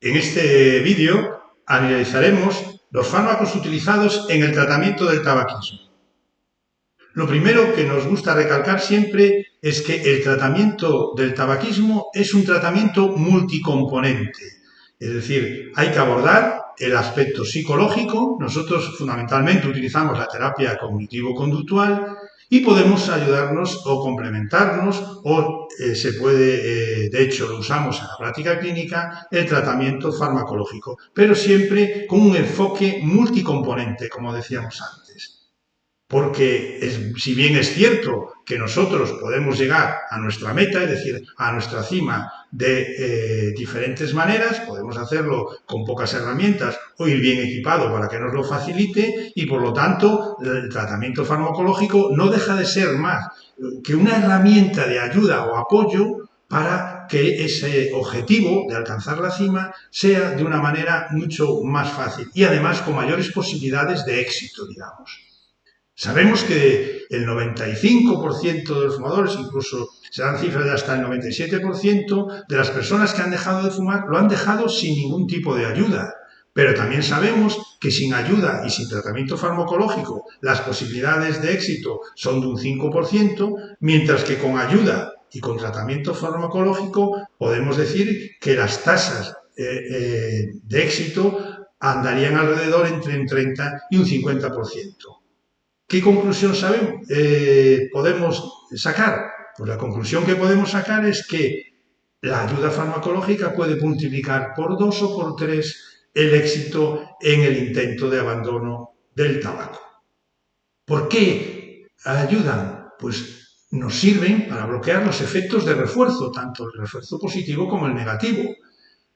En este vídeo analizaremos los fármacos utilizados en el tratamiento del tabaquismo. Lo primero que nos gusta recalcar siempre es que el tratamiento del tabaquismo es un tratamiento multicomponente. Es decir, hay que abordar el aspecto psicológico. Nosotros fundamentalmente utilizamos la terapia cognitivo-conductual y podemos ayudarnos o complementarnos o se puede, de hecho lo usamos en la práctica clínica, el tratamiento farmacológico, pero siempre con un enfoque multicomponente, como decíamos antes. Porque si bien es cierto que nosotros podemos llegar a nuestra meta, es decir, a nuestra cima de diferentes maneras, podemos hacerlo con pocas herramientas o ir bien equipado para que nos lo facilite y por lo tanto el tratamiento farmacológico no deja de ser más que una herramienta de ayuda o apoyo para que ese objetivo de alcanzar la cima sea de una manera mucho más fácil y además con mayores posibilidades de éxito, digamos. Sabemos que el 95% de los fumadores, incluso se dan cifras de hasta el 97% de las personas que han dejado de fumar, lo han dejado sin ningún tipo de ayuda. Pero también sabemos que sin ayuda y sin tratamiento farmacológico las posibilidades de éxito son de un 5%, mientras que con ayuda y con tratamiento farmacológico podemos decir que las tasas de éxito andarían alrededor entre un 30 y un 50%. ¿Qué conclusión podemos sacar? Pues la conclusión que podemos sacar es que la ayuda farmacológica puede multiplicar por 2 o por 3 el éxito en el intento de abandono del tabaco. ¿Por qué ayudan? Pues nos sirven para bloquear los efectos de refuerzo, tanto el refuerzo positivo como el negativo.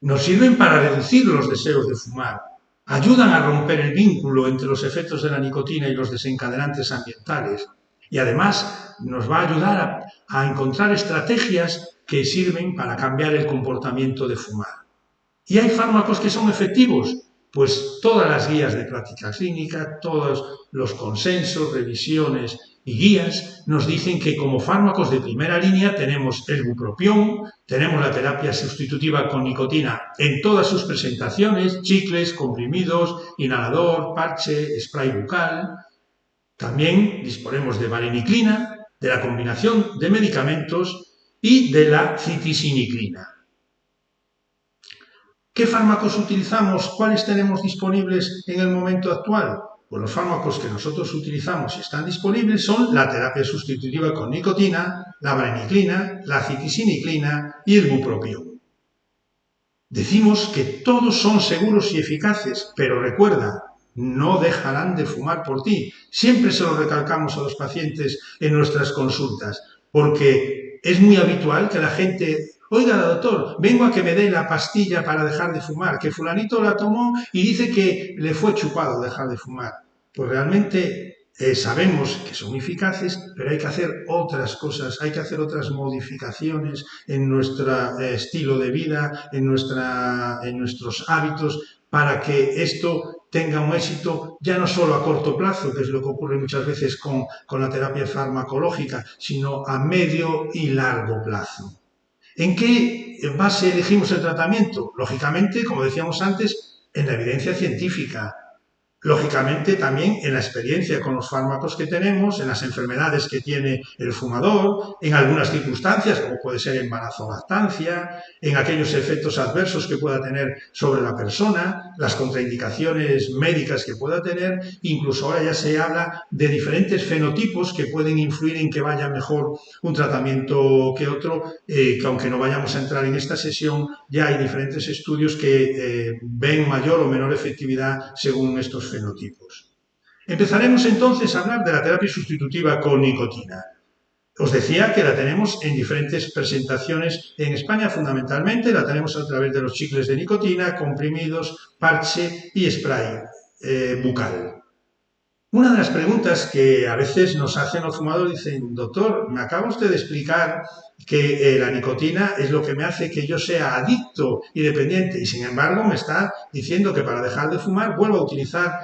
Nos sirven para reducir los deseos de fumar. Ayudan a romper el vínculo entre los efectos de la nicotina y los desencadenantes ambientales. Y además nos va a ayudar a encontrar estrategias que sirven para cambiar el comportamiento de fumar. ¿Y hay fármacos que son efectivos? Pues todas las guías de práctica clínica, todos los consensos, revisiones y guías nos dicen que como fármacos de primera línea tenemos el bupropión, tenemos la terapia sustitutiva con nicotina en todas sus presentaciones, chicles, comprimidos, inhalador, parche, spray bucal. También disponemos de vareniclina, de la combinación de medicamentos y de la citisiniclina. ¿Qué fármacos utilizamos? ¿Cuáles tenemos disponibles en el momento actual? Pues los fármacos que nosotros utilizamos y están disponibles son la terapia sustitutiva con nicotina, la vareniclina, la citisiniclina y el bupropión. Decimos que todos son seguros y eficaces, pero recuerda, no dejarán de fumar por ti. Siempre se lo recalcamos a los pacientes en nuestras consultas, porque es muy habitual que la gente: oiga, doctor, vengo a que me dé la pastilla para dejar de fumar, que fulanito la tomó y dice que le fue chupado dejar de fumar. Pues realmente sabemos que son eficaces, pero hay que hacer otras cosas, hay que hacer otras modificaciones en nuestro estilo de vida, en nuestros hábitos, para que esto tenga un éxito ya no solo a corto plazo, que es lo que ocurre muchas veces con la terapia farmacológica, sino a medio y largo plazo. ¿En qué base elegimos el tratamiento? Lógicamente, como decíamos antes, en la evidencia científica. Lógicamente también en la experiencia con los fármacos que tenemos, en las enfermedades que tiene el fumador, en algunas circunstancias como puede ser embarazo o lactancia, en aquellos efectos adversos que pueda tener sobre la persona, las contraindicaciones médicas que pueda tener, incluso ahora ya se habla de diferentes fenotipos que pueden influir en que vaya mejor un tratamiento que otro, que aunque no vayamos a entrar en esta sesión, ya hay diferentes estudios que ven mayor o menor efectividad según estos fenotipos. Empezaremos entonces a hablar de la terapia sustitutiva con nicotina. Os decía que la tenemos en diferentes presentaciones en España, fundamentalmente la tenemos a través de los chicles de nicotina, comprimidos, parche y spray bucal. Una de las preguntas que a veces nos hacen los fumadores, dicen: doctor, me acaba usted de explicar que la nicotina es lo que me hace que yo sea adicto y dependiente, y sin embargo me está diciendo que para dejar de fumar vuelvo a utilizar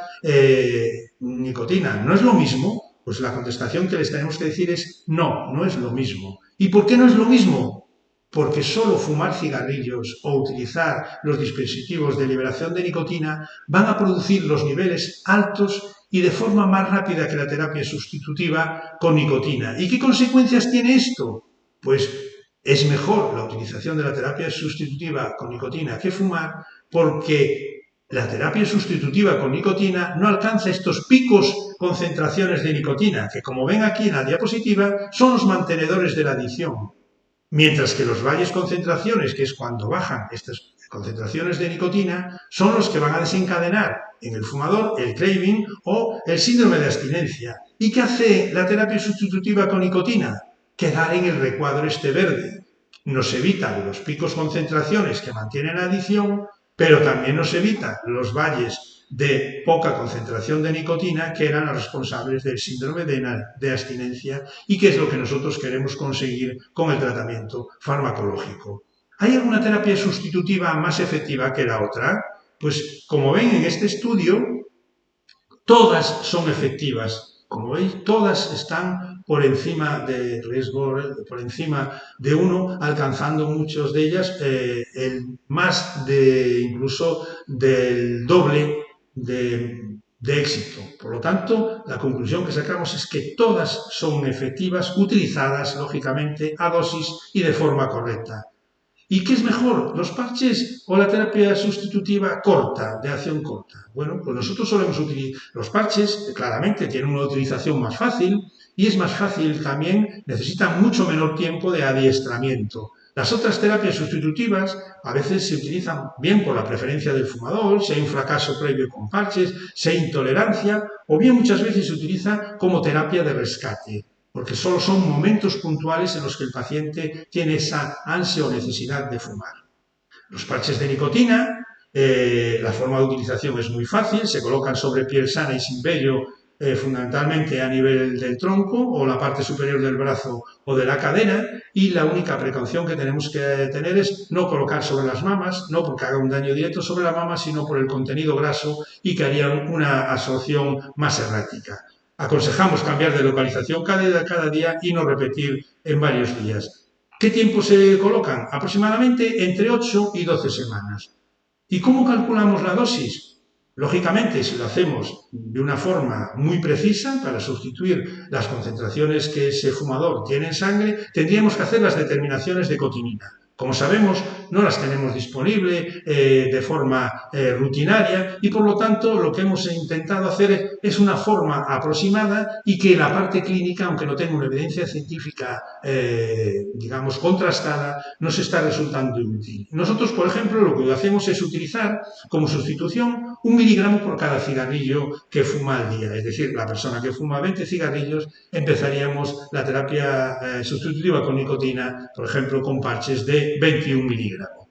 nicotina. ¿No es lo mismo? Pues la contestación que les tenemos que decir es: no, no es lo mismo. ¿Y por qué no es lo mismo? porque solo fumar cigarrillos o utilizar los dispositivos de liberación de nicotina van a producir los niveles altos y de forma más rápida que la terapia sustitutiva con nicotina. ¿Y qué consecuencias tiene esto? Pues es mejor la utilización de la terapia sustitutiva con nicotina que fumar, porque la terapia sustitutiva con nicotina no alcanza estos picos concentraciones de nicotina, que como ven aquí en la diapositiva, son los mantenedores de la adicción. Mientras que los valles concentraciones, que es cuando bajan estas concentraciones de nicotina, son los que van a desencadenar en el fumador el craving o el síndrome de abstinencia. ¿Y qué hace la terapia sustitutiva con nicotina? Quedar en el recuadro este verde. Nos evita los picos concentraciones que mantienen la adicción, pero también nos evita los valles de poca concentración de nicotina, que eran los responsables del síndrome de abstinencia y que es lo que nosotros queremos conseguir con el tratamiento farmacológico. ¿Hay alguna terapia sustitutiva más efectiva que la otra? Pues como ven en este estudio, todas son efectivas. Como veis, todas están por encima de riesgo, por encima de 1, alcanzando muchas de ellas más de incluso del doble de éxito. Por lo tanto, la conclusión que sacamos es que todas son efectivas, utilizadas, lógicamente, a dosis y de forma correcta. ¿Y qué es mejor, los parches o la terapia sustitutiva corta, de acción corta? Bueno, pues nosotros solemos utilizar los parches, claramente tienen una utilización más fácil y es más fácil también, necesitan mucho menor tiempo de adiestramiento. Las otras terapias sustitutivas a veces se utilizan bien por la preferencia del fumador, si hay un fracaso previo con parches, si hay intolerancia, o bien muchas veces se utiliza como terapia de rescate, porque solo son momentos puntuales en los que el paciente tiene esa ansia o necesidad de fumar. Los parches de nicotina, la forma de utilización es muy fácil, se colocan sobre piel sana y sin vello, fundamentalmente a nivel del tronco o la parte superior del brazo o de la cadera, y la única precaución que tenemos que tener es no colocar sobre las mamas, no porque haga un daño directo sobre la mama, sino por el contenido graso y que haría una absorción más errática. Aconsejamos cambiar de localización cada día y no repetir en varios días. ¿Qué tiempo se colocan? Aproximadamente entre 8 y 12 semanas. ¿Y cómo calculamos la dosis? Lógicamente, si lo hacemos de una forma muy precisa para sustituir las concentraciones que ese fumador tiene en sangre, tendríamos que hacer las determinaciones de cotinina. Como sabemos, no las tenemos disponibles de forma rutinaria y por lo tanto lo que hemos intentado hacer es una forma aproximada y que la parte clínica, aunque no tenga una evidencia científica digamos contrastada, nos está resultando útil. Nosotros, por ejemplo, lo que hacemos es utilizar como sustitución 1 miligramo por cada cigarrillo que fuma al día. Es decir, la persona que fuma 20 cigarrillos empezaríamos la terapia sustitutiva con nicotina, por ejemplo, con parches de 21 miligramos.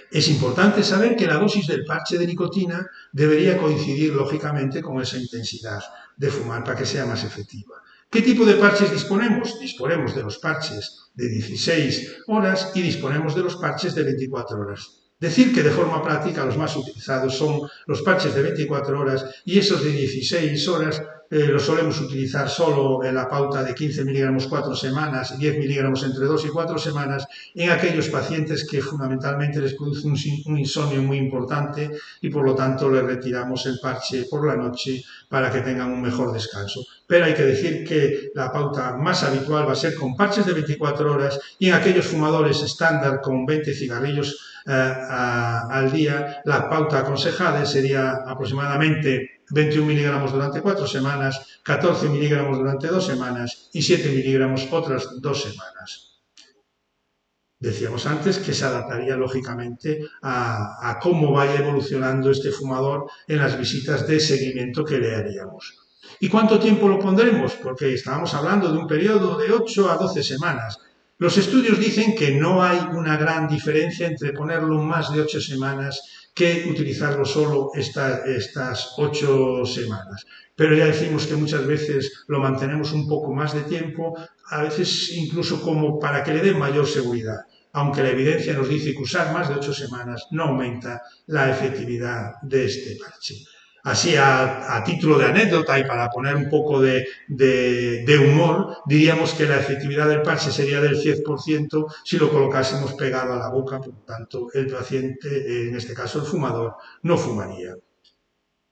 Es importante saber que la dosis del parche de nicotina debería coincidir lógicamente con esa intensidad de fumar para que sea más efectiva. ¿Qué tipo de parches disponemos? Disponemos de los parches de 16 horas y disponemos de los parches de 24 horas. Decir que de forma práctica los más utilizados son los parches de 24 horas y esos de 16 horas los solemos utilizar solo en la pauta de 15 miligramos 4 semanas y 10 miligramos entre 2 y 4 semanas en aquellos pacientes que fundamentalmente les produce un insomnio muy importante y por lo tanto les retiramos el parche por la noche para que tengan un mejor descanso. Pero hay que decir que la pauta más habitual va a ser con parches de 24 horas y en aquellos fumadores estándar con 20 cigarrillos al día, la pauta aconsejada sería aproximadamente 21 miligramos durante 4 semanas, 14 miligramos durante 2 semanas y 7 miligramos otras 2 semanas. Decíamos antes que se adaptaría lógicamente a cómo vaya evolucionando este fumador en las visitas de seguimiento que le haríamos. ¿Y cuánto tiempo lo pondremos? Porque estábamos hablando de un periodo de 8 a 12 semanas. Los estudios dicen que no hay una gran diferencia entre ponerlo más de 8 semanas que utilizarlo solo estas 8 semanas. Pero ya decimos que muchas veces lo mantenemos un poco más de tiempo, a veces incluso como para que le dé mayor seguridad, aunque la evidencia nos dice que usar más de 8 semanas no aumenta la efectividad de este parche. Así, a título de anécdota y para poner un poco de humor, diríamos que la efectividad del parche sería del 100% si lo colocásemos pegado a la boca, por lo tanto, el paciente, en este caso el fumador, no fumaría.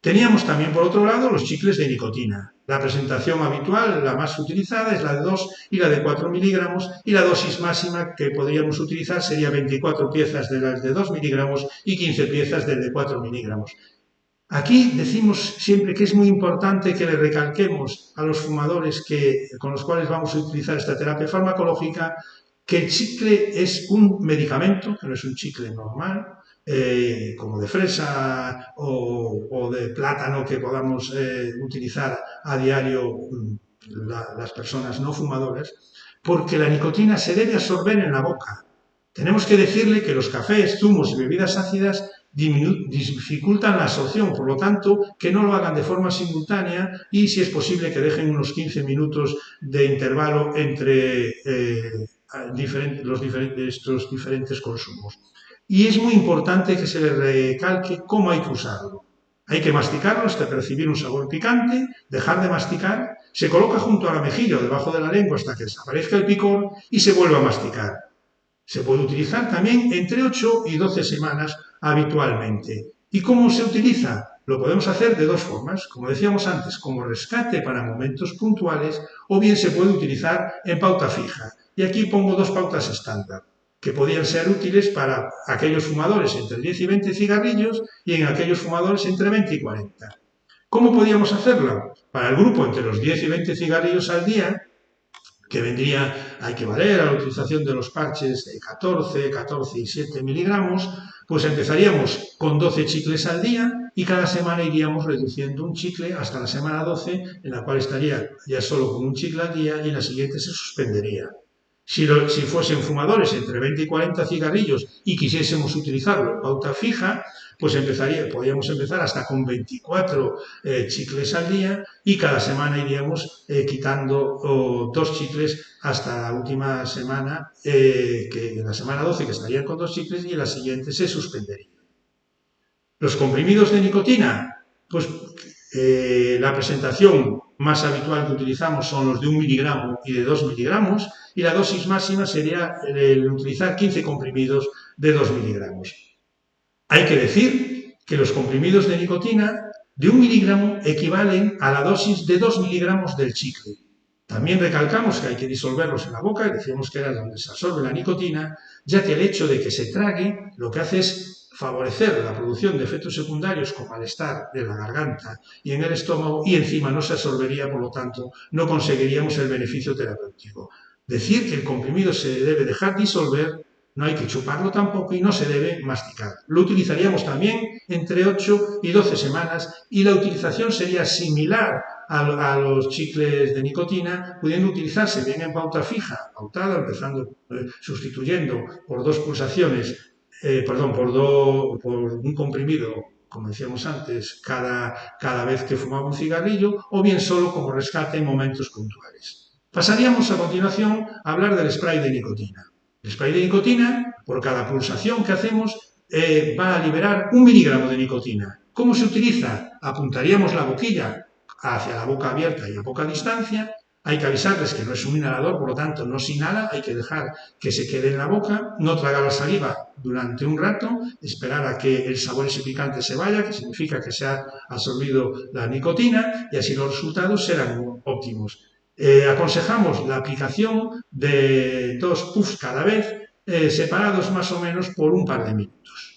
Teníamos también, por otro lado, los chicles de nicotina. La presentación habitual, la más utilizada, es la de 2 y la de 4 miligramos, y la dosis máxima que podríamos utilizar sería 24 piezas de las de 2 miligramos y 15 piezas del de 4 miligramos. Aquí decimos siempre que es muy importante que le recalquemos a los fumadores con los cuales vamos a utilizar esta terapia farmacológica que el chicle es un medicamento, que no es un chicle normal, como de fresa o de plátano que podamos utilizar a diario las personas no fumadoras, porque la nicotina se debe absorber en la boca. Tenemos que decirle que los cafés, zumos y bebidas ácidas dificultan la absorción, por lo tanto, que no lo hagan de forma simultánea y, si es posible, que dejen unos 15 minutos de intervalo entre estos diferentes consumos. Y es muy importante que se le recalque cómo hay que usarlo. Hay que masticarlo hasta percibir un sabor picante, dejar de masticar, se coloca junto a la mejilla o debajo de la lengua hasta que desaparezca el picor y se vuelve a masticar. Se puede utilizar también entre 8 y 12 semanas habitualmente. ¿Y cómo se utiliza? Lo podemos hacer de dos formas, como decíamos antes, como rescate para momentos puntuales, o bien se puede utilizar en pauta fija. Y aquí pongo dos pautas estándar, que podían ser útiles para aquellos fumadores entre 10 y 20 cigarrillos y en aquellos fumadores entre 20 y 40. ¿Cómo podíamos hacerlo? Para el grupo entre los 10 y 20 cigarrillos al día, que vendría a equivaler a la utilización de los parches de 14 y 7 miligramos, pues empezaríamos con 12 chicles al día y cada semana iríamos reduciendo un chicle hasta la semana 12, en la cual estaría ya solo con un chicle al día y en la siguiente se suspendería. Si fuesen fumadores entre 20 y 40 cigarrillos y quisiésemos utilizarlo en pauta fija, pues podríamos empezar hasta con 24 chicles al día y cada semana iríamos quitando 2 chicles hasta la última semana, que en la semana 12 que estarían con 2 chicles y en la siguiente se suspendería. Los comprimidos de nicotina, pues la presentación más habitual que utilizamos son los de 1 miligramo y de 2 miligramos y la dosis máxima sería el utilizar 15 comprimidos de 2 miligramos. Hay que decir que los comprimidos de nicotina de 1 miligramo equivalen a la dosis de 2 miligramos del chicle. También recalcamos que hay que disolverlos en la boca, y decíamos que era donde se absorbe la nicotina, ya que el hecho de que se trague lo que hace es favorecer la producción de efectos secundarios como malestar de la garganta y en el estómago, y encima no se absorbería, por lo tanto, no conseguiríamos el beneficio terapéutico. Decir que el comprimido se debe dejar disolver, no hay que chuparlo tampoco y no se debe masticar. Lo utilizaríamos también entre 8 y 12 semanas y la utilización sería similar a los chicles de nicotina, pudiendo utilizarse bien en pauta fija, pautada, sustituyendo por 2 pulsaciones, por un comprimido, como decíamos antes, cada vez que fumaba un cigarrillo, o bien solo como rescate en momentos puntuales. Pasaríamos a continuación a hablar del spray de nicotina. El spray de nicotina, por cada pulsación que hacemos, va a liberar 1 miligramo de nicotina. ¿Cómo se utiliza? Apuntaríamos la boquilla hacia la boca abierta y a poca distancia. Hay que avisarles que no es un inhalador, por lo tanto no se inhala, hay que dejar que se quede en la boca, no tragar la saliva durante un rato, esperar a que el sabor ese picante se vaya, que significa que se ha absorbido la nicotina, y así los resultados serán óptimos. Aconsejamos la aplicación de 2 puffs cada vez, separados más o menos por un par de minutos.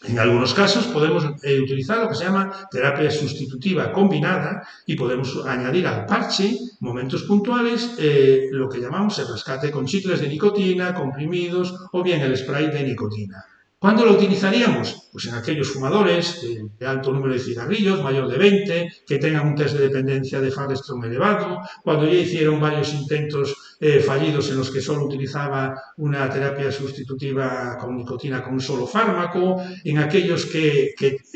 En algunos casos podemos utilizar lo que se llama terapia sustitutiva combinada y podemos añadir al parche, momentos puntuales, lo que llamamos el rescate con chicles de nicotina, comprimidos o bien el spray de nicotina. ¿Cuándo lo utilizaríamos? Pues en aquellos fumadores de alto número de cigarrillos, mayor de 20, que tengan un test de dependencia de Fahrestrom elevado, cuando ya hicieron varios intentos fallidos en los que solo utilizaba una terapia sustitutiva con nicotina con un solo fármaco, en aquellos que,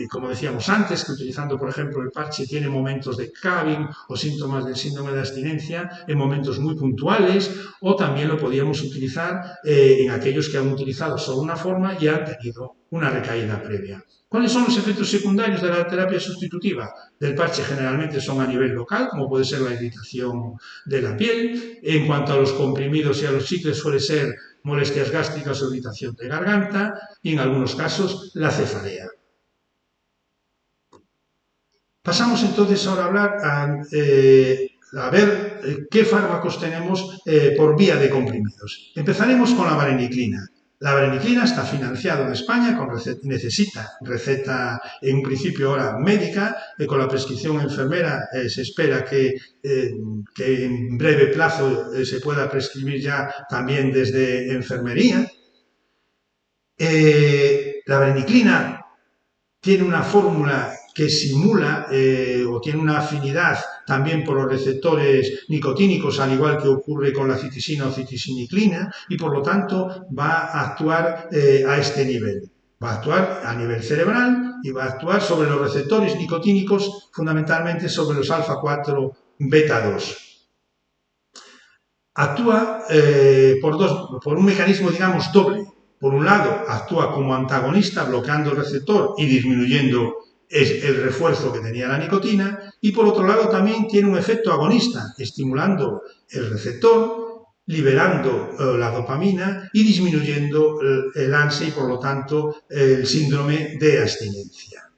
como decíamos antes, que utilizando, por ejemplo, el parche tiene momentos de caving o síntomas del síndrome de abstinencia en momentos muy puntuales, o también lo podíamos utilizar en aquellos que han utilizado solo una forma y han tenido una recaída previa. ¿Cuáles son los efectos secundarios de la terapia sustitutiva del parche? Generalmente son a nivel local, como puede ser la irritación de la piel. En cuanto a los comprimidos y a los chicles, suele ser molestias gástricas o irritación de garganta y en algunos casos la cefalea. Pasamos entonces ahora a hablar a ver qué fármacos tenemos por vía de comprimidos. Empezaremos con la vareniclina. La vareniclina está financiada en España, necesita receta en un principio ahora médica, con la prescripción enfermera se espera que en breve plazo se pueda prescribir ya también desde enfermería. La vareniclina tiene una fórmula que simula o tiene una afinidad también por los receptores nicotínicos, al igual que ocurre con la citisina o citisiniclina, y por lo tanto va a actuar a este nivel. Va a actuar a nivel cerebral y va a actuar sobre los receptores nicotínicos, fundamentalmente sobre los alfa-4 beta-2. Actúa por un mecanismo, digamos, doble. Por un lado, actúa como antagonista, bloqueando el receptor y disminuyendo el refuerzo que tenía la nicotina, y por otro lado también tiene un efecto agonista, estimulando el receptor, liberando la dopamina y disminuyendo el ansia y por lo tanto el síndrome de abstinencia.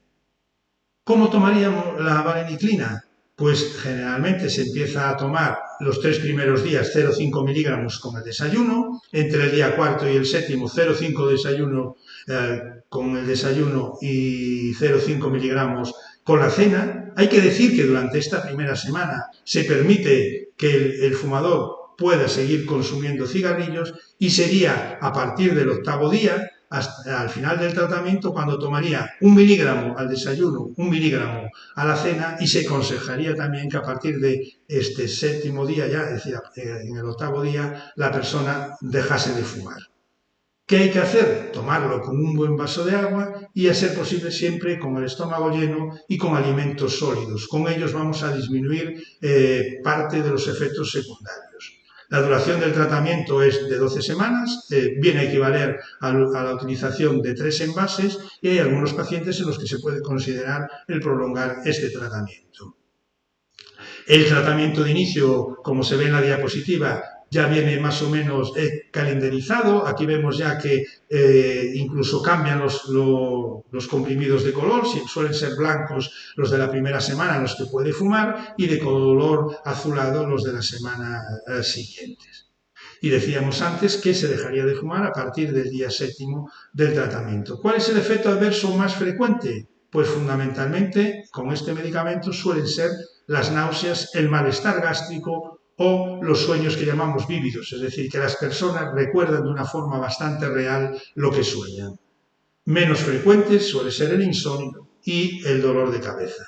¿Cómo tomaríamos la vareniclina? Pues generalmente se empieza a tomar los 3 primeros días 0,5 miligramos con el desayuno, entre el día cuarto y el séptimo 0,5 desayuno con el desayuno y 0,5 miligramos con la cena. Hay que decir que durante esta primera semana se permite que el fumador pueda seguir consumiendo cigarrillos y sería a partir del 8º día hasta al final del tratamiento cuando tomaría 1 miligramo al desayuno, 1 miligramo a la cena, y se aconsejaría también que a partir de este 7º día ya, es decir, en el 8º día, la persona dejase de fumar. ¿Qué hay que hacer? Tomarlo con un buen vaso de agua y, a ser posible, siempre con el estómago lleno y con alimentos sólidos. Con ellos vamos a disminuir parte de los efectos secundarios. La duración del tratamiento es de 12 semanas, viene a equivaler a la utilización de 3 envases, y hay algunos pacientes en los que se puede considerar el prolongar este tratamiento. El tratamiento de inicio, como se ve en la diapositiva, ya viene más o menos calendarizado. Aquí vemos ya que incluso cambian los comprimidos de color, suelen ser blancos los de la primera semana en los que puede fumar y de color azulado los de la semana siguientes. Y decíamos antes que se dejaría de fumar a partir del día 7º del tratamiento. ¿Cuál es el efecto adverso más frecuente? Pues fundamentalmente con este medicamento suelen ser las náuseas, el malestar gástrico o los sueños que llamamos vívidos, es decir, que las personas recuerdan de una forma bastante real lo que sueñan. Menos frecuentes suele ser el insomnio y el dolor de cabeza.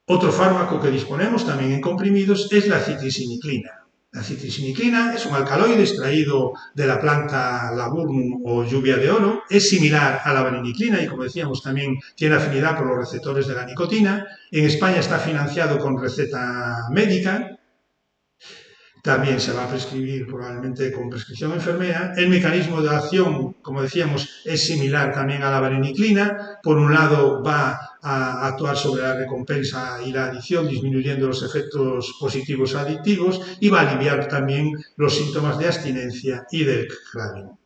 Otro fármaco que disponemos también en comprimidos es la citisiniclina. La citisiniclina es un alcaloide extraído de la planta laburnum o lluvia de oro. Es similar a la vareniclina y, como decíamos, también tiene afinidad por los receptores de la nicotina. En España está financiado con receta médica. También se va a prescribir probablemente con prescripción enfermera. El mecanismo de acción, como decíamos, es similar también a la vareniclina. Por un lado va a actuar sobre la recompensa y la adicción, disminuyendo los efectos positivos adictivos, y va a aliviar también los síntomas de abstinencia y del craving.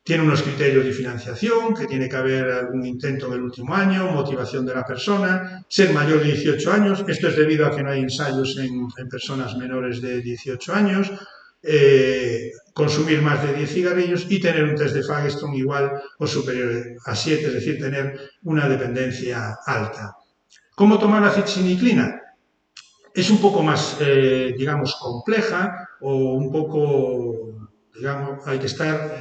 Tiene unos criterios de financiación, que tiene que haber algún intento en el último año, motivación de la persona, ser mayor de 18 años, esto es debido a que no hay ensayos en personas menores de 18 años, consumir más de 10 cigarrillos y tener un test de Fagerström igual o superior a 7, es decir, tener una dependencia alta. ¿Cómo tomar la citisiniclina? Es un poco más, digamos, compleja o un poco, digamos, hay que estar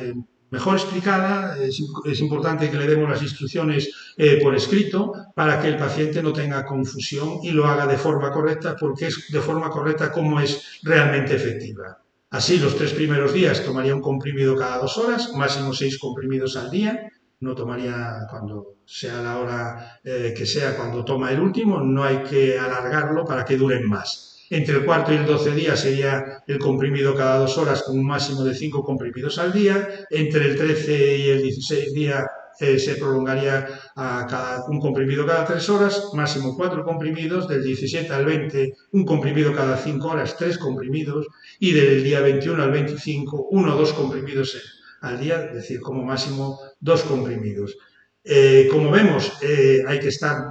mejor explicada. Es importante que le demos las instrucciones por escrito para que el paciente no tenga confusión y lo haga de forma correcta, porque es de forma correcta como es realmente efectiva. Así, los 3 primeros días tomaría un comprimido cada 2 horas, máximo 6 comprimidos al día. No tomaría cuando sea la hora que sea cuando toma el último, no hay que alargarlo para que duren más. Entre el cuarto y el 12 día sería el comprimido cada 2 horas con un máximo de 5 comprimidos al día. Entre el 13 y el 16 día se prolongaría a un comprimido cada 3 horas, máximo 4 comprimidos. Del 17 al 20, un comprimido cada 5 horas, 3 comprimidos. Y del día 21 al 25, 1 o 2 comprimidos al día, es decir, como máximo 2 comprimidos. Como vemos, hay que estar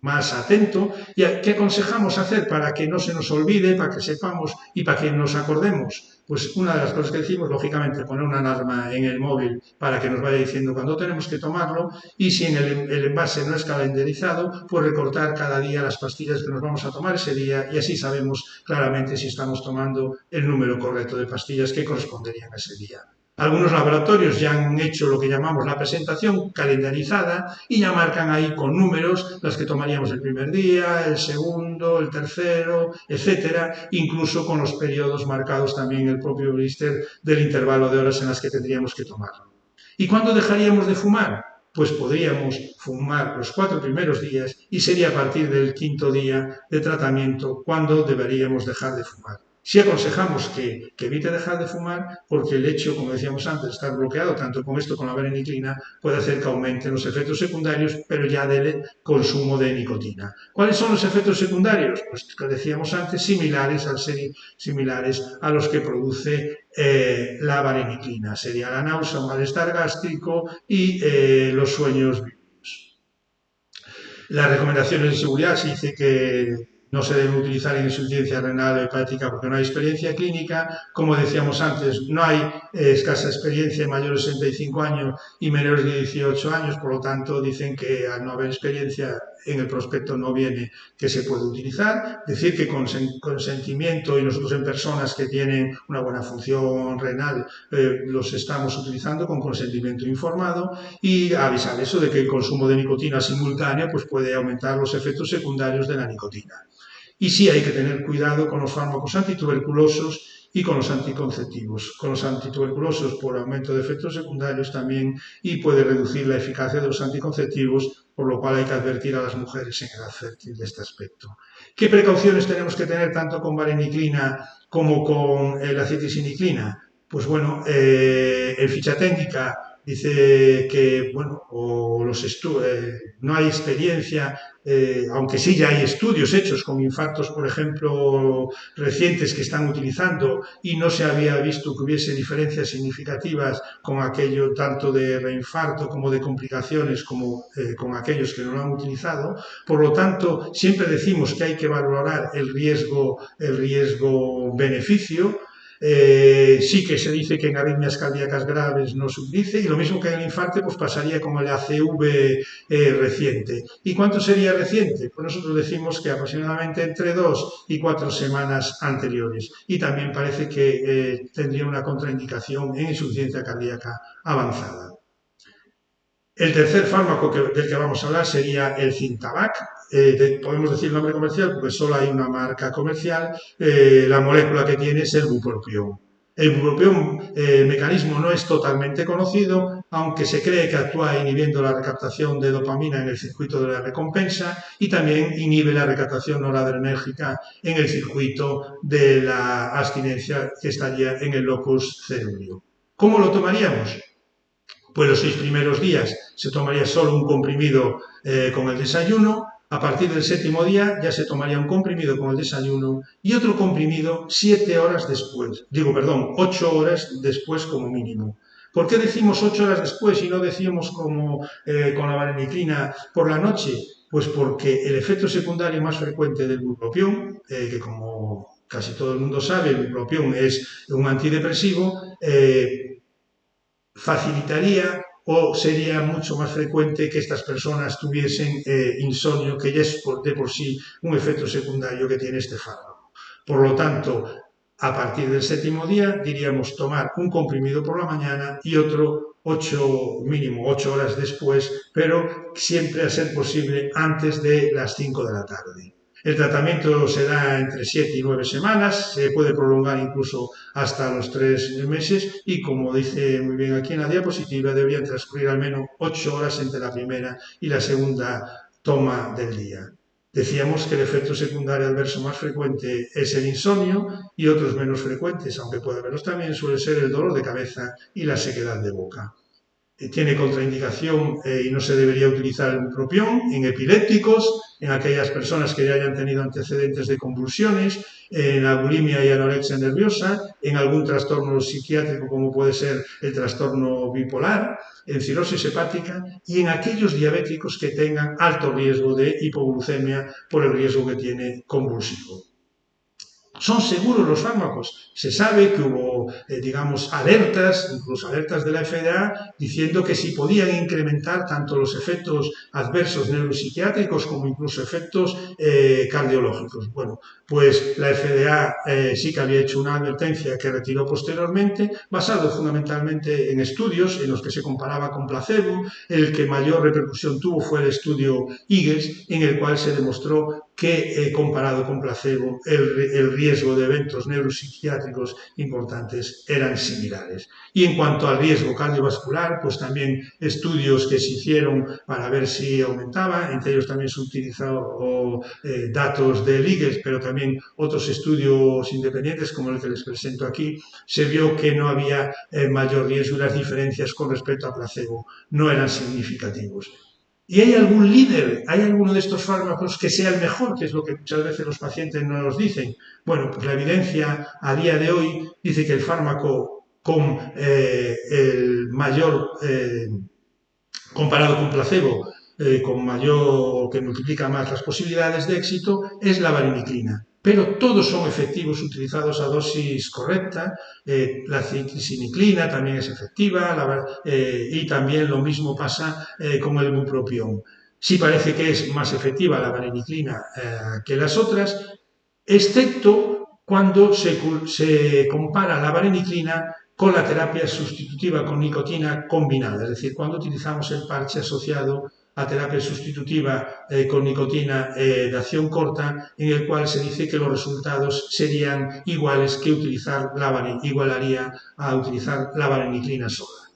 más atento. ¿Y qué aconsejamos hacer para que no se nos olvide, para que sepamos y para que nos acordemos? Pues una de las cosas que decimos, lógicamente, poner una alarma en el móvil para que nos vaya diciendo cuándo tenemos que tomarlo, y si en el envase no es calendarizado, pues recortar cada día las pastillas que nos vamos a tomar ese día, y así sabemos claramente si estamos tomando el número correcto de pastillas que corresponderían a ese día. Algunos laboratorios ya han hecho lo que llamamos la presentación calendarizada y ya marcan ahí con números las que tomaríamos el primer día, el segundo, el tercero, etcétera, incluso con los periodos marcados también en el propio blister del intervalo de horas en las que tendríamos que tomarlo. ¿Y cuándo dejaríamos de fumar? Pues podríamos fumar los 4 primeros días y sería a partir del 5.º día de tratamiento cuando deberíamos dejar de fumar. Sí aconsejamos que evite dejar de fumar, porque el hecho, como decíamos antes, de estar bloqueado tanto con esto como con la vareniclina, puede hacer que aumenten los efectos secundarios, pero ya del consumo de nicotina. ¿Cuáles son los efectos secundarios? Pues, como decíamos antes, similares a los que produce la vareniclina. Sería la náusea, un malestar gástrico y los sueños vívidos. Las recomendaciones de seguridad se dice que no se deben utilizar en insuficiencia renal o hepática porque no hay experiencia clínica. Como decíamos antes, no hay escasa experiencia en mayores de 65 años y menores de 18 años, por lo tanto dicen que al no haber experiencia en el prospecto no viene que se puede utilizar. Decir que con consentimiento, y nosotros en personas que tienen una buena función renal los estamos utilizando con consentimiento informado, y avisar eso de que el consumo de nicotina simultánea pues puede aumentar los efectos secundarios de la nicotina. Y sí hay que tener cuidado con los fármacos antituberculosos y con los anticonceptivos. Con los antituberculosos por aumento de efectos secundarios también, y puede reducir la eficacia de los anticonceptivos, por lo cual hay que advertir a las mujeres en edad fértil de este aspecto. ¿Qué precauciones tenemos que tener tanto con vareniclina como con la citisiniclina? Pues bueno, en ficha técnica dice que bueno, no hay experiencia, aunque sí ya hay estudios hechos con infartos, por ejemplo, recientes que están utilizando, y no se había visto que hubiese diferencias significativas con aquello tanto de reinfarto como de complicaciones como con aquellos que no lo han utilizado. Por lo tanto, siempre decimos que hay que valorar el riesgo-beneficio. Sí que se dice que en arritmias cardíacas graves no se utilice, y lo mismo que en el infarto pues pasaría con el ACV reciente. ¿Y cuánto sería reciente? Pues nosotros decimos que aproximadamente entre 2 y 4 semanas anteriores, y también parece que tendría una contraindicación en insuficiencia cardíaca avanzada. El tercer fármaco del que vamos a hablar sería el Zintabac. Podemos decir el nombre comercial porque solo hay una marca comercial. La molécula que tiene es el bupropión. El bupropión, el mecanismo no es totalmente conocido, aunque se cree que actúa inhibiendo la recaptación de dopamina en el circuito de la recompensa, y también inhibe la recaptación noradrenérgica en el circuito de la abstinencia, que estaría en el locus cerúleo. ¿Cómo lo tomaríamos? Pues los 6 primeros días se tomaría solo un comprimido con el desayuno. A partir del 7.º día ya se tomaría un comprimido con el desayuno y otro comprimido 8 horas después como mínimo. ¿Por qué decimos 8 horas después y no decimos como con la vareniclina por la noche? Pues porque el efecto secundario más frecuente del bupropión, que como casi todo el mundo sabe, el bupropión es un antidepresivo, facilitaría o sería mucho más frecuente que estas personas tuviesen insomnio, que ya es de por sí un efecto secundario que tiene este fármaco. Por lo tanto, a partir del 7.º día diríamos tomar un comprimido por la mañana y otro mínimo 8 horas después, pero siempre a ser posible antes de las 5 de la tarde. El tratamiento se da entre 7 y 9 semanas, se puede prolongar incluso hasta los 3 meses, y como dice muy bien aquí en la diapositiva, deberían transcurrir al menos 8 horas entre la primera y la segunda toma del día. Decíamos que el efecto secundario adverso más frecuente es el insomnio y otros menos frecuentes, aunque puede haberlos también, suele ser el dolor de cabeza y la sequedad de boca. Tiene contraindicación y no se debería utilizar el bupropión en epilépticos, en aquellas personas que ya hayan tenido antecedentes de convulsiones, en la bulimia y anorexia nerviosa, en algún trastorno psiquiátrico como puede ser el trastorno bipolar, en cirrosis hepática y en aquellos diabéticos que tengan alto riesgo de hipoglucemia por el riesgo que tiene convulsivo. ¿Son seguros los fármacos? Se sabe que hubo, digamos, alertas, incluso alertas de la FDA, diciendo que si podían incrementar tanto los efectos adversos neuropsiquiátricos como incluso efectos cardiológicos. Bueno, pues la FDA sí que había hecho una advertencia que retiró posteriormente, basado fundamentalmente en estudios en los que se comparaba con placebo. El que mayor repercusión tuvo fue el estudio Eagles, en el cual se demostró que comparado con placebo el riesgo de eventos neuropsiquiátricos importantes eran similares. Y en cuanto al riesgo cardiovascular, pues también estudios que se hicieron para ver si aumentaba, entre ellos también se utilizó datos de Eagles, pero también otros estudios independientes como el que les presento aquí, se vio que no había mayor riesgo y las diferencias con respecto a placebo no eran significativos. ¿Y hay algún líder, hay alguno de estos fármacos que sea el mejor, que es lo que muchas veces los pacientes no nos dicen? Bueno, pues la evidencia a día de hoy dice que el fármaco con el mayor, comparado con placebo, con mayor, que multiplica más las posibilidades de éxito, es la vareniclina. Pero todos son efectivos utilizados a dosis correcta. La citrisiniclina también es efectiva y también lo mismo pasa con el bupropión. Sí parece que es más efectiva la vareniclina que las otras, excepto cuando se compara la vareniclina con la terapia sustitutiva con nicotina combinada, es decir, cuando utilizamos el parche asociado a terapia sustitutiva con nicotina de acción corta, en el cual se dice que los resultados serían iguales que igualaría a utilizar la vareniclina sola.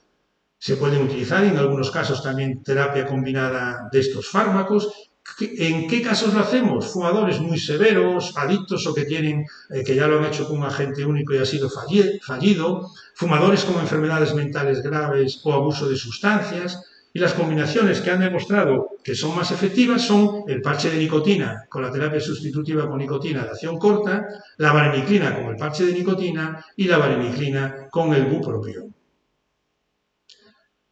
Se pueden utilizar en algunos casos también terapia combinada de estos fármacos. ¿En qué casos lo hacemos? Fumadores muy severos, adictos o que tienen, que ya lo han hecho con un agente único y ha sido fallido, fumadores con enfermedades mentales graves o abuso de sustancias. Y las combinaciones que han demostrado que son más efectivas son el parche de nicotina con la terapia sustitutiva con nicotina de acción corta, la vareniclina con el parche de nicotina y la vareniclina con el bupropión.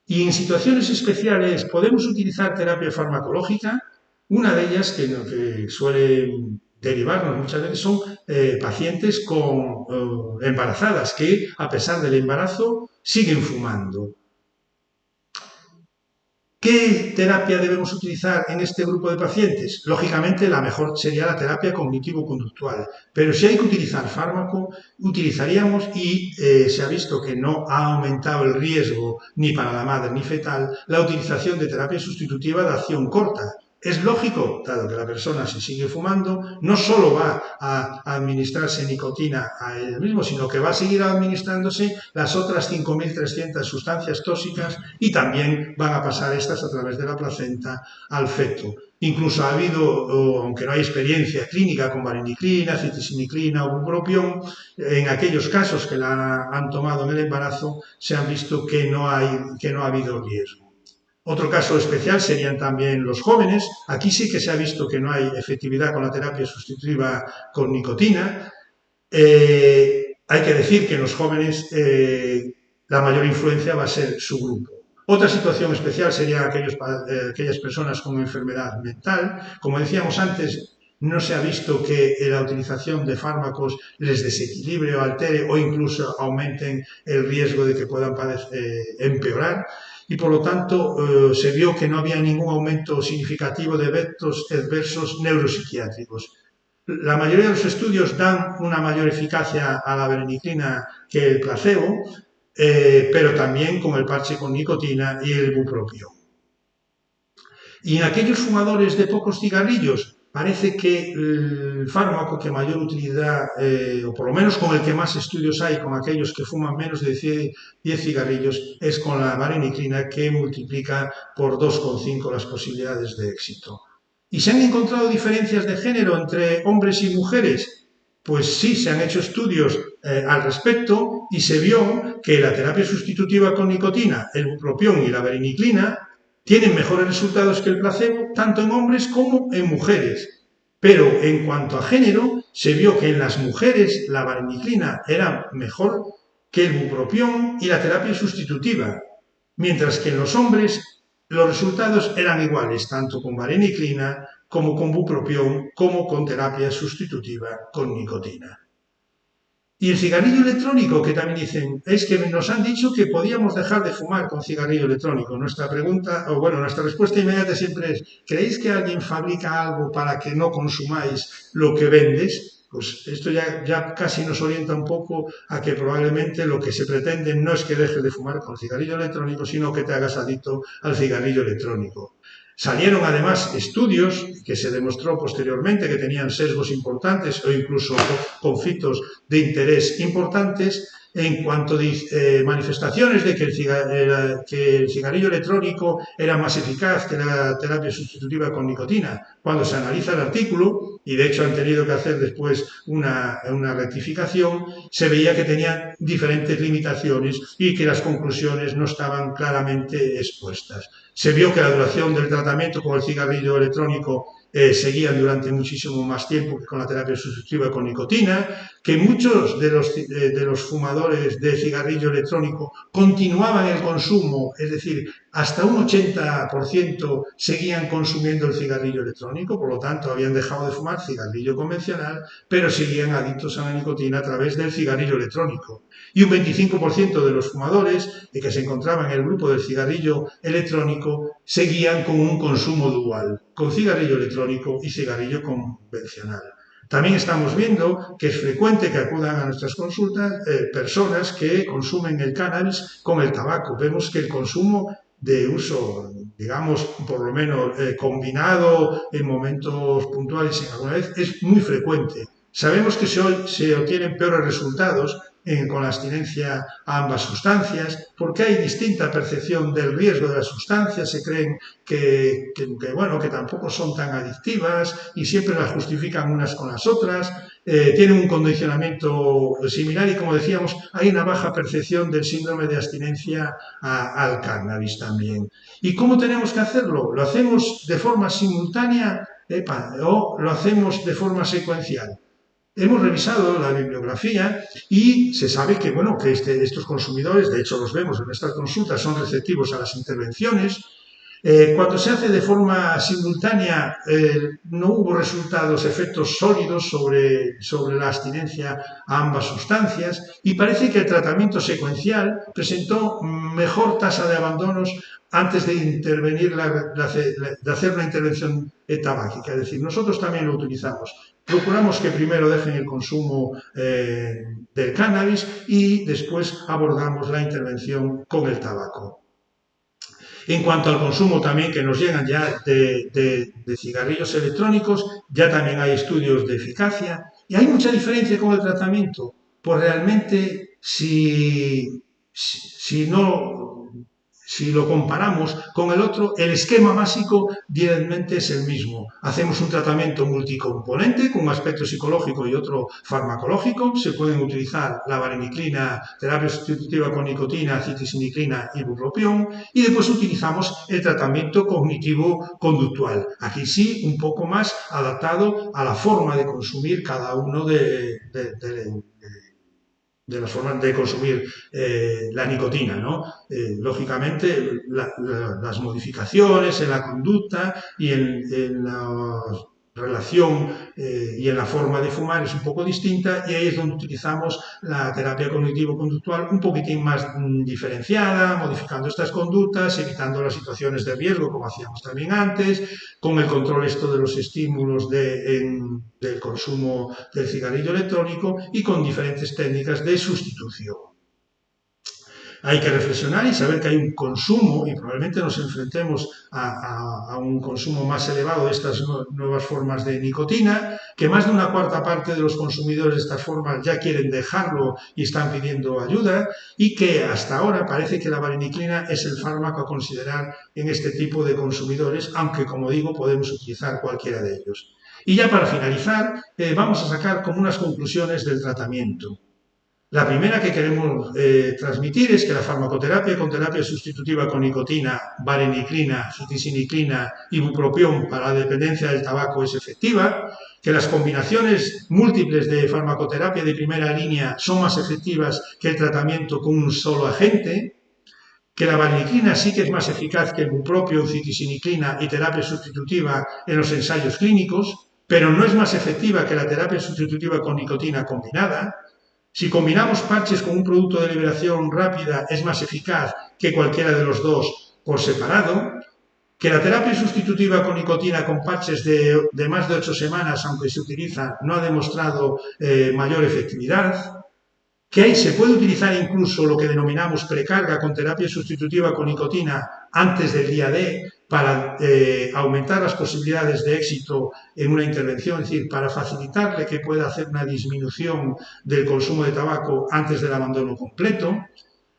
Y en situaciones especiales podemos utilizar terapia farmacológica. Una de ellas que suele derivarnos muchas veces son pacientes embarazadas que a pesar del embarazo siguen fumando. ¿Qué terapia debemos utilizar en este grupo de pacientes? Lógicamente la mejor sería la terapia cognitivo-conductual, pero si hay que utilizar fármaco, utilizaríamos y se ha visto que no ha aumentado el riesgo ni para la madre ni fetal la utilización de terapia sustitutiva de acción corta. Es lógico, dado que la persona se sigue fumando, no solo va a administrarse nicotina a él mismo, sino que va a seguir administrándose las otras 5.300 sustancias tóxicas y también van a pasar estas a través de la placenta al feto. Incluso ha habido, aunque no hay experiencia clínica con vareniclina, citrisiniclina o bupropión, en aquellos casos que la han tomado en el embarazo se han visto que no ha habido riesgo. Otro caso especial serían también los jóvenes. Aquí sí que se ha visto que no hay efectividad con la terapia sustitutiva con nicotina. Hay que decir que en los jóvenes la mayor influencia va a ser su grupo. Otra situación especial serían aquellas personas con enfermedad mental. Como decíamos antes, no se ha visto que la utilización de fármacos les desequilibre o altere o incluso aumenten el riesgo de que puedan empeorar. Y por lo tanto se vio que no había ningún aumento significativo de eventos adversos neuropsiquiátricos. La mayoría de los estudios dan una mayor eficacia a la vareniclina que el placebo, pero también con el parche con nicotina y el bupropión. Y en aquellos fumadores de pocos cigarrillos, parece que el fármaco que mayor utilidad, o por lo menos con el que más estudios hay, con aquellos que fuman menos de 10 cigarrillos, es con la vareniclina, que multiplica por 2,5 las posibilidades de éxito. ¿Y se han encontrado diferencias de género entre hombres y mujeres? Pues sí, se han hecho estudios al respecto y se vio que la terapia sustitutiva con nicotina, el bupropión y la vareniclina tienen mejores resultados que el placebo tanto en hombres como en mujeres. Pero en cuanto a género, se vio que en las mujeres la vareniclina era mejor que el bupropión y la terapia sustitutiva, mientras que en los hombres los resultados eran iguales, tanto con vareniclina como con bupropión, como con terapia sustitutiva con nicotina. Y el cigarrillo electrónico, que también dicen, es que nos han dicho que podíamos dejar de fumar con cigarrillo electrónico. Nuestra pregunta, o bueno, nuestra respuesta inmediata siempre es, ¿creéis que alguien fabrica algo para que no consumáis lo que vendes? Pues esto ya casi nos orienta un poco a que probablemente lo que se pretende no es que dejes de fumar con cigarrillo electrónico, sino que te hagas adicto al cigarrillo electrónico. Salieron además estudios que se demostró posteriormente que tenían sesgos importantes o incluso conflictos de interés importantes en cuanto a manifestaciones de que el cigarrillo electrónico era más eficaz que la terapia sustitutiva con nicotina. Cuando se analiza el artículo, y de hecho han tenido que hacer después una rectificación, se veía que tenían diferentes limitaciones y que las conclusiones no estaban claramente expuestas. Se vio que la duración del tratamiento con el cigarrillo electrónico seguían durante muchísimo más tiempo que con la terapia sustitutiva con nicotina, que muchos de los fumadores de cigarrillo electrónico continuaban el consumo, es decir, hasta un 80% seguían consumiendo el cigarrillo electrónico, por lo tanto habían dejado de fumar cigarrillo convencional, pero seguían adictos a la nicotina a través del cigarrillo electrónico. Y un 25% de los fumadores que se encontraban en el grupo del cigarrillo electrónico seguían con un consumo dual, con cigarrillo electrónico y cigarrillo convencional. También estamos viendo que es frecuente que acudan a nuestras consultas personas que consumen el cannabis con el tabaco. Vemos que el consumo de uso, digamos, por lo menos combinado en momentos puntuales en alguna vez, es muy frecuente. Sabemos que se obtienen peores resultados con la abstinencia a ambas sustancias, porque hay distinta percepción del riesgo de las sustancias, se creen que tampoco son tan adictivas y siempre las justifican unas con las otras, tienen un condicionamiento similar y, como decíamos, hay una baja percepción del síndrome de abstinencia al cannabis también. ¿Y cómo tenemos que hacerlo? ¿Lo hacemos de forma simultánea o lo hacemos de forma secuencial? Hemos revisado la bibliografía y se sabe que, estos consumidores, de hecho los vemos en nuestras consultas, son receptivos a las intervenciones. Cuando se hace de forma simultánea no hubo efectos sólidos sobre la abstinencia a ambas sustancias y parece que el tratamiento secuencial presentó mejor tasa de abandonos antes de intervenir, de hacer una intervención tabáquica. Es decir, nosotros también lo utilizamos. Procuramos que primero dejen el consumo del cannabis y después abordamos la intervención con el tabaco. En cuanto al consumo también que nos llegan ya de cigarrillos electrónicos, ya también hay estudios de eficacia y hay mucha diferencia con el tratamiento, pues realmente si lo comparamos con el otro, el esquema básico directamente es el mismo. Hacemos un tratamiento multicomponente con un aspecto psicológico y otro farmacológico. Se pueden utilizar la vareniclina, terapia sustitutiva con nicotina, citrisiniclina y bupropión. Y después utilizamos el tratamiento cognitivo-conductual. Aquí sí, un poco más adaptado a la forma de consumir cada uno de las formas de consumir la nicotina, ¿no? Lógicamente, las modificaciones en la conducta y en la relación y en la forma de fumar es un poco distinta y ahí es donde utilizamos la terapia cognitivo-conductual un poquitín más diferenciada, modificando estas conductas, evitando las situaciones de riesgo como hacíamos también antes, con el control de los estímulos del consumo del cigarrillo electrónico y con diferentes técnicas de sustitución. Hay que reflexionar y saber que hay un consumo y probablemente nos enfrentemos a un consumo más elevado de estas nuevas formas de nicotina, que más de una cuarta parte de los consumidores de estas formas ya quieren dejarlo y están pidiendo ayuda, y que hasta ahora parece que la vareniclina es el fármaco a considerar en este tipo de consumidores, aunque, como digo, podemos utilizar cualquiera de ellos. Y ya para finalizar, vamos a sacar como unas conclusiones del tratamiento. La primera que queremos transmitir es que la farmacoterapia con terapia sustitutiva con nicotina, vareniclina, citisiniclina, ibupropión para la dependencia del tabaco es efectiva, que las combinaciones múltiples de farmacoterapia de primera línea son más efectivas que el tratamiento con un solo agente, que la vareniclina sí que es más eficaz que el ibupropión, citisiniclina y terapia sustitutiva en los ensayos clínicos, pero no es más efectiva que la terapia sustitutiva con nicotina combinada. Si combinamos parches con un producto de liberación rápida es más eficaz que cualquiera de los dos por separado, que la terapia sustitutiva con nicotina con parches de más de 8 semanas, aunque se utiliza, no ha demostrado mayor efectividad, que se puede utilizar incluso lo que denominamos precarga con terapia sustitutiva con nicotina antes del día D para aumentar las posibilidades de éxito en una intervención, es decir, para facilitarle que pueda hacer una disminución del consumo de tabaco antes del abandono completo.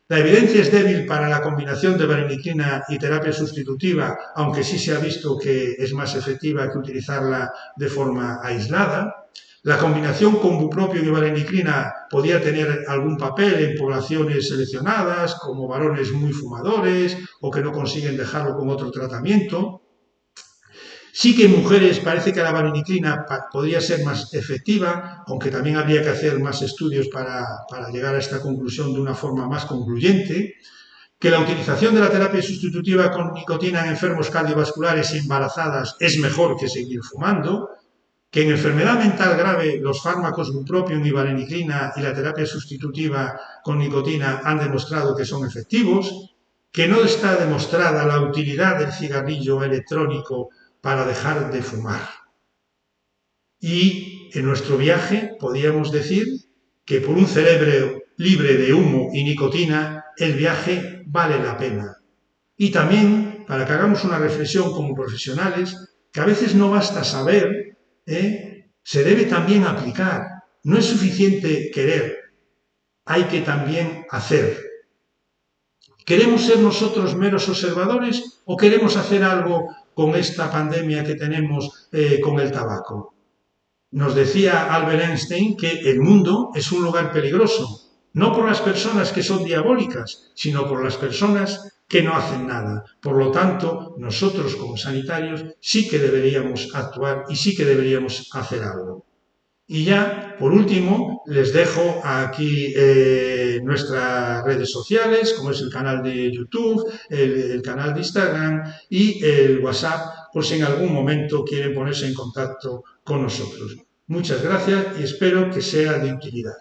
La evidencia es débil para la combinación de vareniclina y terapia sustitutiva, aunque sí se ha visto que es más efectiva que utilizarla de forma aislada. La combinación con bupropión y vareniclina podía tener algún papel en poblaciones seleccionadas, como varones muy fumadores o que no consiguen dejarlo con otro tratamiento. Sí que en mujeres parece que la vareniclina podría ser más efectiva, aunque también habría que hacer más estudios para llegar a esta conclusión de una forma más concluyente. Que la utilización de la terapia sustitutiva con nicotina en enfermos cardiovasculares y embarazadas es mejor que seguir fumando. Que en enfermedad mental grave los fármacos bupropión y vareniclina y la terapia sustitutiva con nicotina han demostrado que son efectivos, que no está demostrada la utilidad del cigarrillo electrónico para dejar de fumar. Y en nuestro viaje podríamos decir que por un cerebro libre de humo y nicotina, el viaje vale la pena. Y también para que hagamos una reflexión como profesionales, que a veces no basta saber, se debe también aplicar. No es suficiente querer, hay que también hacer. ¿Queremos ser nosotros meros observadores o queremos hacer algo con esta pandemia que tenemos con el tabaco? Nos decía Albert Einstein que el mundo es un lugar peligroso, no por las personas que son diabólicas, sino por las personas que no hacen nada. Por lo tanto, nosotros como sanitarios sí que deberíamos actuar y sí que deberíamos hacer algo. Y ya, por último, les dejo aquí nuestras redes sociales, como es el canal de YouTube, el canal de Instagram y el WhatsApp, por si en algún momento quieren ponerse en contacto con nosotros. Muchas gracias y espero que sea de utilidad.